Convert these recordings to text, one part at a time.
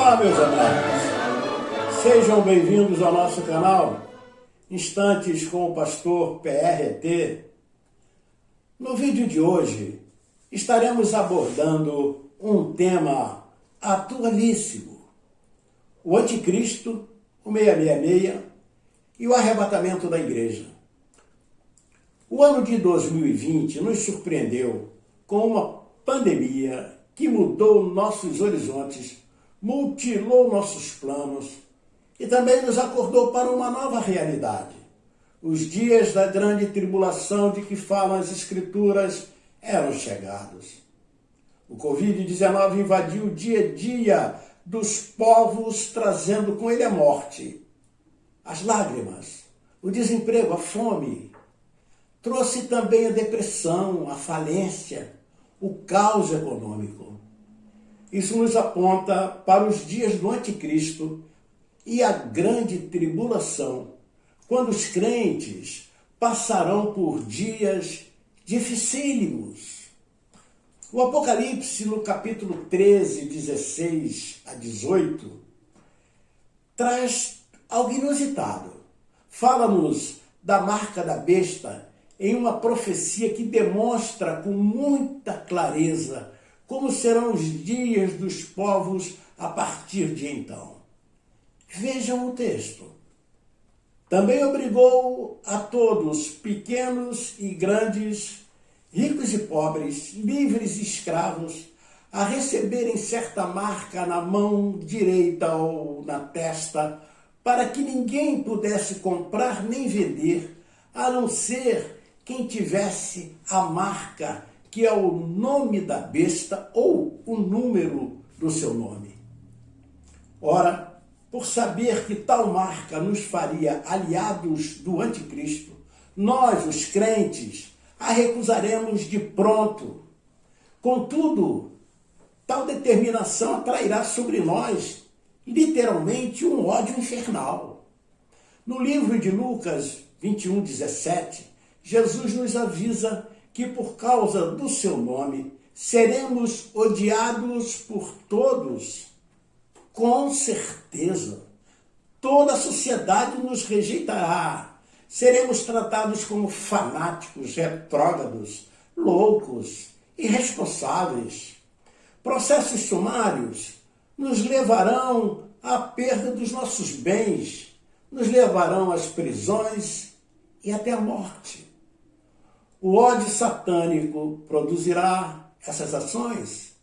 Olá, meus amados, sejam bem-vindos ao nosso canal Instantes com o Pastor PRT. No vídeo de hoje estaremos abordando um tema atualíssimo: o anticristo, o 666 e o arrebatamento da igreja. O ano de 2020 nos surpreendeu com uma pandemia que mudou nossos horizontes, mutilou nossos planos e também nos acordou para uma nova realidade. Os dias da grande tribulação de que falam as Escrituras eram chegados. O Covid-19 invadiu o dia a dia dos povos, trazendo com ele a morte, as lágrimas, o desemprego, a fome. Trouxe também a depressão, a falência, o caos econômico. Isso nos aponta para os dias do anticristo e a grande tribulação, quando os crentes passarão por dias dificílimos. O Apocalipse, no capítulo 13, 16 a 18, traz algo inusitado. Fala-nos da marca da besta em uma profecia que demonstra com muita clareza como serão os dias dos povos a partir de então. Vejam o texto. Também obrigou a todos, pequenos e grandes, ricos e pobres, livres e escravos, a receberem certa marca na mão direita ou na testa, para que ninguém pudesse comprar nem vender, a não ser quem tivesse a marca, que é o nome da besta ou o número do seu nome. Ora, por saber que tal marca nos faria aliados do anticristo, nós, os crentes, a recusaremos de pronto. Contudo, tal determinação atrairá sobre nós, literalmente, um ódio infernal. No livro de Lucas 21, 17, Jesus nos avisa que por causa do seu nome seremos odiados por todos. Com certeza, toda a sociedade nos rejeitará. Seremos tratados como fanáticos, retrógrados, loucos, irresponsáveis. Processos sumários nos levarão à perda dos nossos bens, nos levarão às prisões e até a morte. O ódio satânico produzirá essas ações.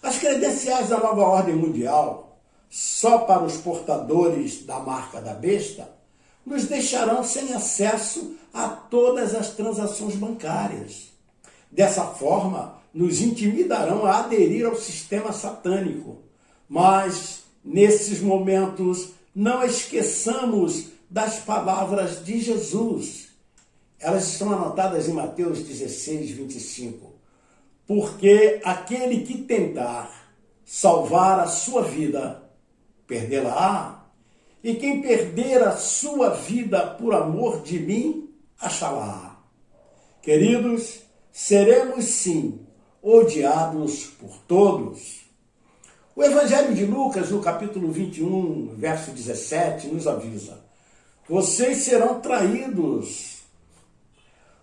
As credenciais da nova ordem mundial, só para os portadores da marca da besta, nos deixarão sem acesso a todas as transações bancárias. Dessa forma, nos intimidarão a aderir ao sistema satânico. Mas, nesses momentos, não esqueçamos das palavras de Jesus. Elas estão anotadas em Mateus 16, 25. Porque aquele que tentar salvar a sua vida, perdê-la-á. E quem perder a sua vida por amor de mim, achá-la-á. Queridos, seremos sim odiados por todos. O Evangelho de Lucas, no capítulo 21, verso 17, nos avisa: vocês serão traídos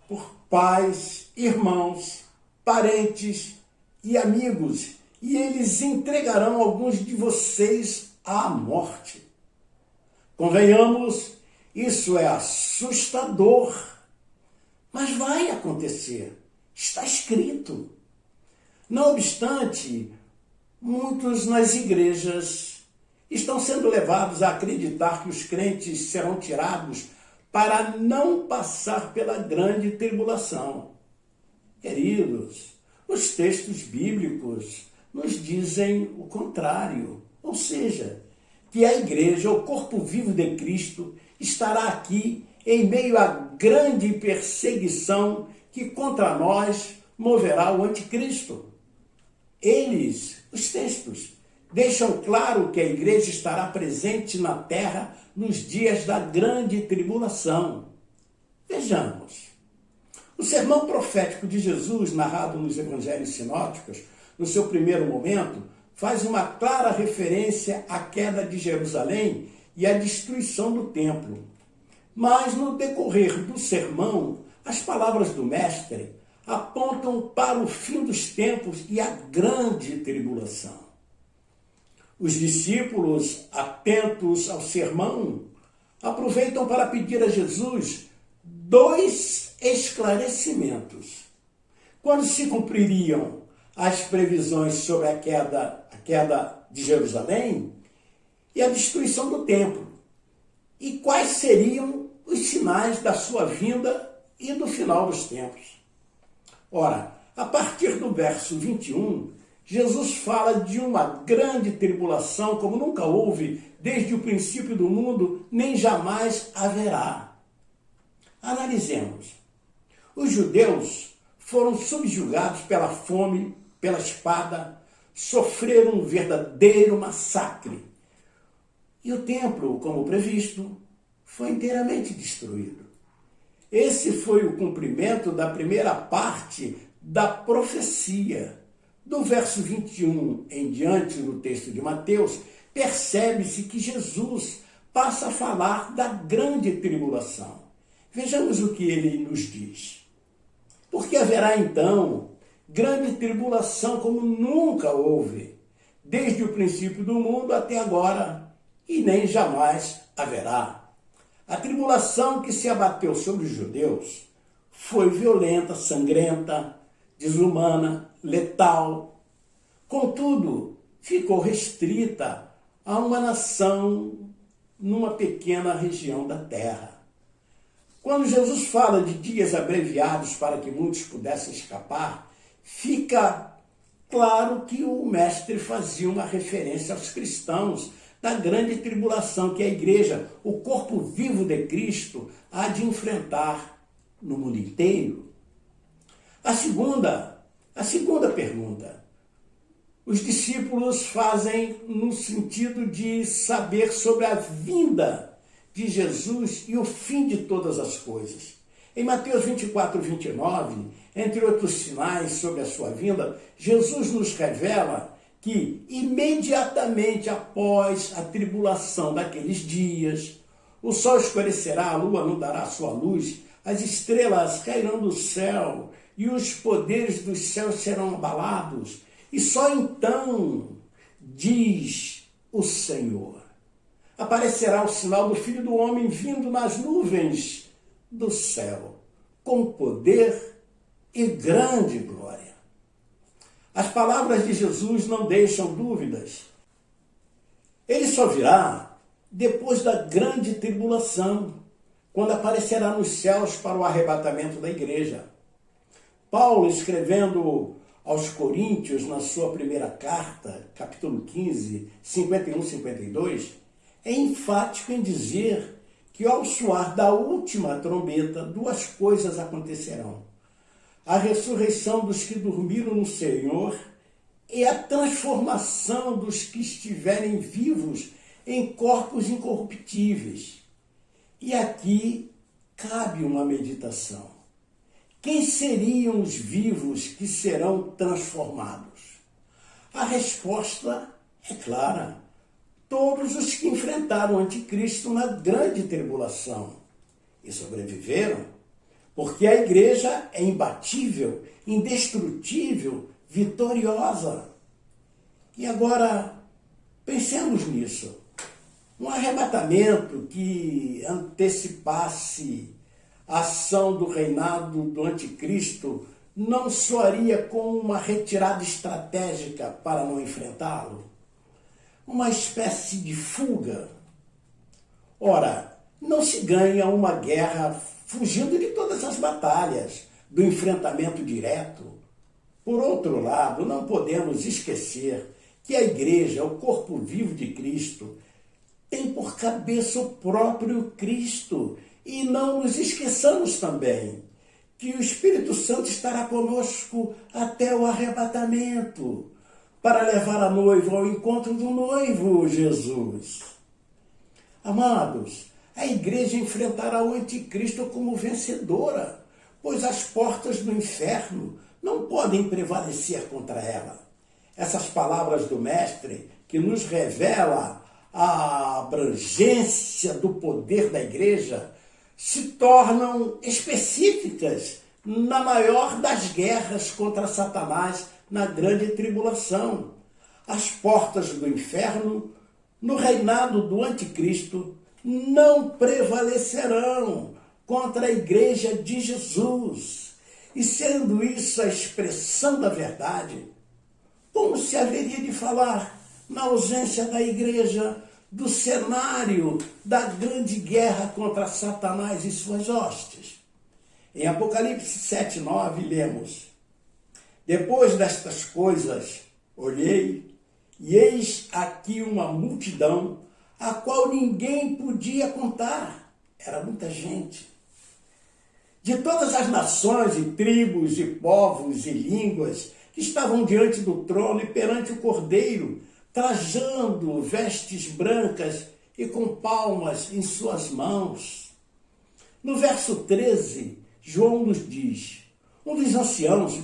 por pais, irmãos, parentes e amigos, e eles entregarão alguns de vocês à morte. Convenhamos, isso é assustador, mas vai acontecer, está escrito. Não obstante, muitos nas igrejas estão sendo levados a acreditar que os crentes serão tirados para não passar pela grande tribulação. Queridos, os textos bíblicos nos dizem o contrário, ou seja, que a igreja, o corpo vivo de Cristo, estará aqui em meio à grande perseguição que contra nós moverá o anticristo. Eles, os textos, deixam claro que a igreja estará presente na terra nos dias da grande tribulação. Vejamos. O sermão profético de Jesus, narrado nos evangelhos sinóticos, no seu primeiro momento, faz uma clara referência à queda de Jerusalém e à destruição do templo. Mas no decorrer do sermão, as palavras do mestre apontam para o fim dos tempos e a grande tribulação. Os discípulos, atentos ao sermão, aproveitam para pedir a Jesus 2 esclarecimentos. Quando se cumpririam as previsões sobre a queda de Jerusalém e a destruição do templo? E quais seriam os sinais da sua vinda e do final dos tempos? Ora, a partir do verso 21, Jesus fala de uma grande tribulação como nunca houve desde o princípio do mundo, nem jamais haverá. Analisemos. Os judeus foram subjugados pela fome, pela espada, sofreram um verdadeiro massacre. E o templo, como previsto, foi inteiramente destruído. Esse foi o cumprimento da primeira parte da profecia. Do verso 21 em diante do texto de Mateus, percebe-se que Jesus passa a falar da grande tribulação. Vejamos o que ele nos diz. Porque haverá então grande tribulação como nunca houve, desde o princípio do mundo até agora, e nem jamais haverá. A tribulação que se abateu sobre os judeus foi violenta, sangrenta, desumana, letal. Contudo, ficou restrita a uma nação numa pequena região da terra. Quando Jesus fala de dias abreviados para que muitos pudessem escapar, fica claro que o mestre fazia uma referência aos cristãos da grande tribulação que a igreja, o corpo vivo de Cristo, há de enfrentar no mundo inteiro. A segunda pergunta, os discípulos fazem no sentido de saber sobre a vinda de Jesus e o fim de todas as coisas. Em Mateus 24, 29, entre outros sinais sobre a sua vinda, Jesus nos revela que imediatamente após a tribulação daqueles dias, o sol escurecerá, a lua não dará sua luz, as estrelas cairão do céu e os poderes dos céus serão abalados. E só então, diz o Senhor, aparecerá o sinal do Filho do Homem vindo nas nuvens do céu, com poder e grande glória. As palavras de Jesus não deixam dúvidas. Ele só virá depois da grande tribulação, quando aparecerá nos céus para o arrebatamento da igreja. Paulo, escrevendo aos Coríntios, na sua primeira carta, capítulo 15, 51 e 52, é enfático em dizer que ao soar da última trombeta, 2 coisas acontecerão: a ressurreição dos que dormiram no Senhor e a transformação dos que estiverem vivos em corpos incorruptíveis. E aqui cabe uma meditação. Quem seriam os vivos que serão transformados? A resposta é clara: todos os que enfrentaram o anticristo na grande tribulação e sobreviveram, porque a igreja é imbatível, indestrutível, vitoriosa. E agora, pensemos nisso. Um arrebatamento que antecipasse a ação do reinado do anticristo não soaria como uma retirada estratégica para não enfrentá-lo? Uma espécie de fuga? Ora, não se ganha uma guerra fugindo de todas as batalhas, do enfrentamento direto. Por outro lado, não podemos esquecer que a igreja, o corpo vivo de Cristo, tem por cabeça o próprio Cristo. E não nos esqueçamos também que o Espírito Santo estará conosco até o arrebatamento, para levar a noiva ao encontro do noivo Jesus. Amados, a igreja enfrentará o anticristo como vencedora, pois as portas do inferno não podem prevalecer contra ela. essas palavras do Mestre, que nos revela a abrangência do poder da igreja, se tornam específicas na maior das guerras contra Satanás na grande tribulação. As portas do inferno, no reinado do anticristo, não prevalecerão contra a igreja de Jesus. E sendo isso a expressão da verdade, como se haveria de falar na ausência da igreja do cenário da grande guerra contra Satanás e suas hostes? Em Apocalipse 7:9 lemos: depois destas coisas olhei, e eis aqui uma multidão, a qual ninguém podia contar. Era muita gente. De todas as nações e tribos e povos e línguas que estavam diante do trono e perante o Cordeiro, trajando vestes brancas e com palmas em suas mãos. No verso 13, João nos diz: um dos anciãos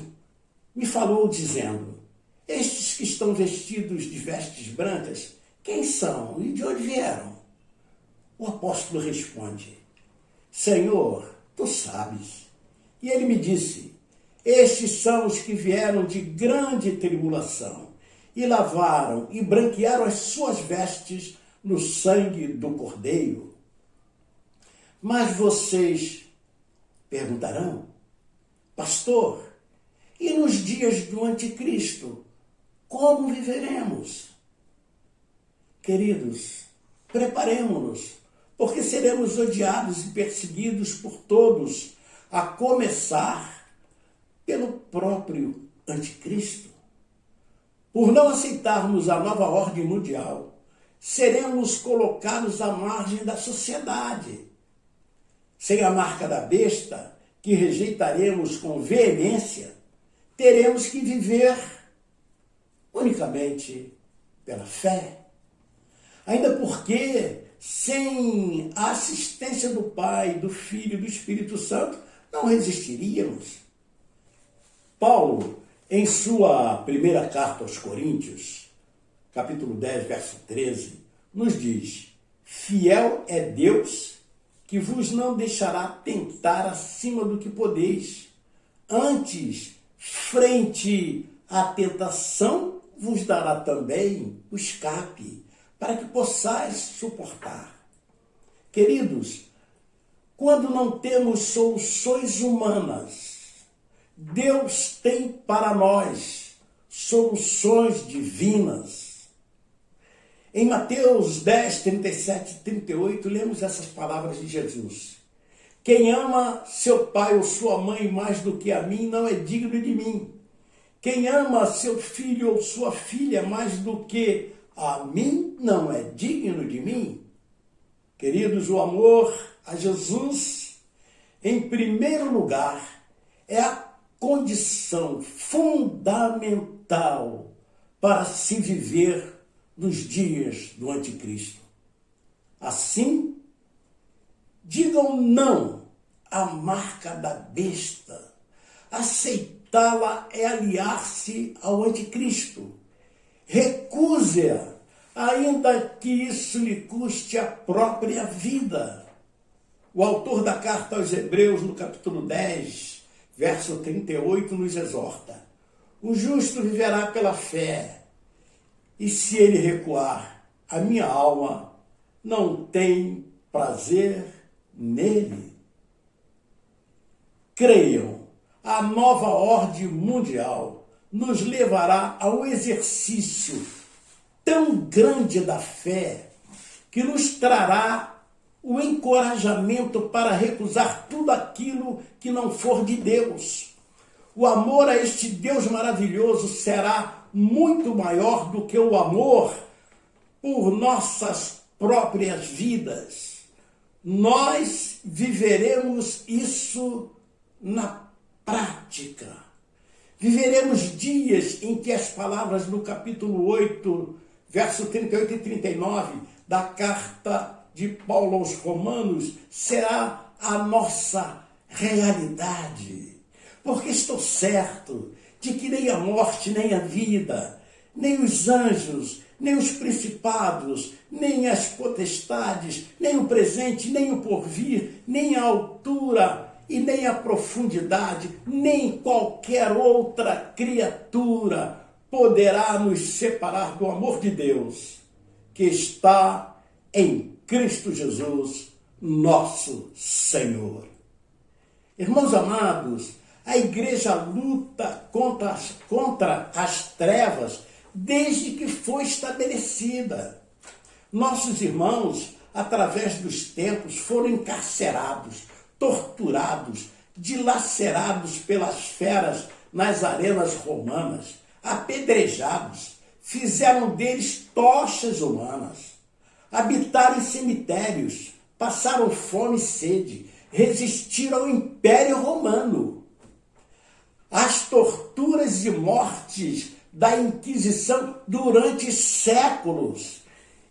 me falou dizendo: estes que estão vestidos de vestes brancas, quem são e de onde vieram? O apóstolo responde: Senhor, tu sabes. E ele me disse: estes são os que vieram de grande tribulação e lavaram e branquearam as suas vestes no sangue do Cordeiro. Mas vocês perguntarão: pastor, e nos dias do anticristo, como viveremos? Queridos, preparemo-nos, porque seremos odiados e perseguidos por todos, a começar pelo próprio anticristo. Por não aceitarmos a nova ordem mundial, seremos colocados à margem da sociedade. Sem a marca da besta, que rejeitaremos com veemência, teremos que viver unicamente pela fé. Ainda porque, sem a assistência do Pai, do Filho e do Espírito Santo, não resistiríamos. Paulo, em sua primeira carta aos Coríntios, capítulo 10, verso 13, nos diz: fiel é Deus, que vos não deixará tentar acima do que podeis. Antes, frente à tentação, vos dará também o escape, para que possais suportar. Queridos, quando não temos soluções humanas, Deus tem para nós soluções divinas. Em Mateus 10, 37 e 38, lemos essas palavras de Jesus: quem ama seu pai ou sua mãe mais do que a mim não é digno de mim. Quem ama seu filho ou sua filha mais do que a mim não é digno de mim. Queridos, o amor a Jesus, em primeiro lugar, é a condição fundamental para se viver nos dias do anticristo. Assim, digam não à marca da besta. Aceitá-la é aliar-se ao anticristo. Recuse-a, ainda que isso lhe custe a própria vida. O autor da carta aos Hebreus, no capítulo 10, verso 38, nos exorta: o justo viverá pela fé, e se ele recuar, a minha alma não tem prazer nele. Creiam, a nova ordem mundial nos levará ao exercício tão grande da fé que nos trará o encorajamento para recusar tudo aquilo que não for de Deus. O amor a este Deus maravilhoso será muito maior do que o amor por nossas próprias vidas. Nós viveremos isso na prática. Viveremos dias em que as palavras no capítulo 8, verso 38 e 39 da carta de Paulo aos Romanos será a nossa realidade. Porque estou certo de que nem a morte, nem a vida, nem os anjos, nem os principados, nem as potestades, nem o presente, nem o porvir, nem a altura e nem a profundidade, nem qualquer outra criatura poderá nos separar do amor de Deus, que está em Cristo Jesus, nosso Senhor. Irmãos amados, a igreja luta contra as trevas desde que foi estabelecida. Nossos irmãos, através dos tempos, foram encarcerados, torturados, dilacerados pelas feras nas arenas romanas, apedrejados, fizeram deles tochas humanas, habitaram em cemitérios, passaram fome e sede, resistiram ao Império Romano. As torturas e mortes da Inquisição durante séculos,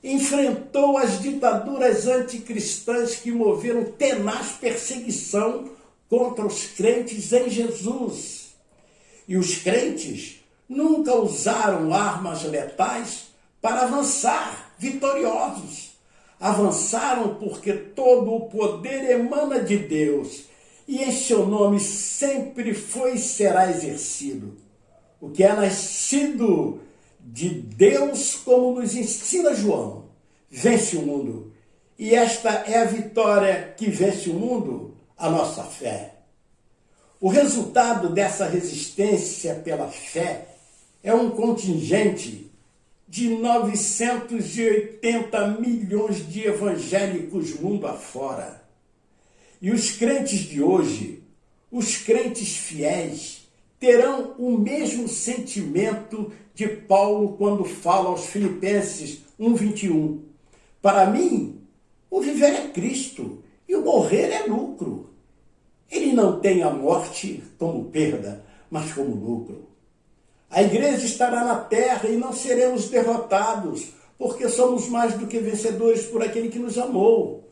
enfrentou as ditaduras anticristãs que moveram tenaz perseguição contra os crentes em Jesus. E os crentes nunca usaram armas letais para avançar vitoriosos. Avançaram porque todo o poder emana de Deus e em seu nome sempre foi e será exercido. O que é nascido de Deus, como nos ensina João, vence o mundo. E esta é a vitória que vence o mundo, a nossa fé. O resultado dessa resistência pela fé é um contingente de 980 milhões de evangélicos mundo afora. E os crentes de hoje, os crentes fiéis, terão o mesmo sentimento de Paulo quando fala aos Filipenses 1:21. Para mim, o viver é Cristo e o morrer é lucro. Ele não tem a morte como perda, mas como lucro. A igreja estará na terra e não seremos derrotados, porque somos mais do que vencedores por aquele que nos amou.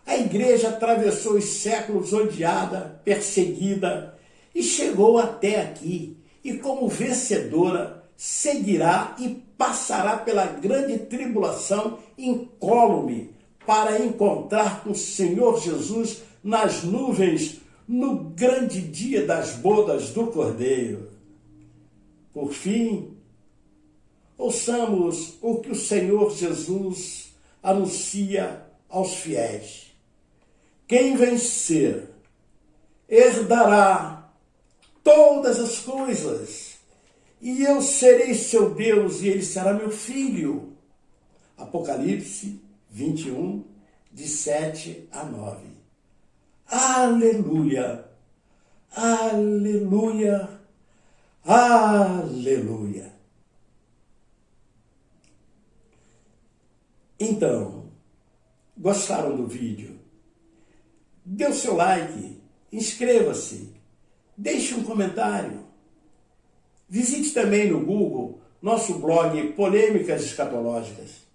A igreja atravessou os séculos odiada, perseguida, e chegou até aqui, e como vencedora, seguirá e passará pela grande tribulação incólume para encontrar com o Senhor Jesus nas nuvens no grande dia das bodas do Cordeiro. Por fim, ouçamos o que o Senhor Jesus anuncia aos fiéis. Quem vencer herdará todas as coisas, e eu serei seu Deus, e ele será meu filho. Apocalipse 21, de 7 a 9. Aleluia! Aleluia! Aleluia! Então, gostaram do vídeo? Dê o seu like, inscreva-se, deixe um comentário. Visite também no Google nosso blog Polêmicas Escatológicas.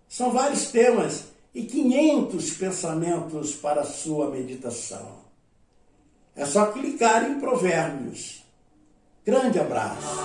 São vários temas e 500 pensamentos para a sua meditação. É só clicar em Provérbios. Grande abraço.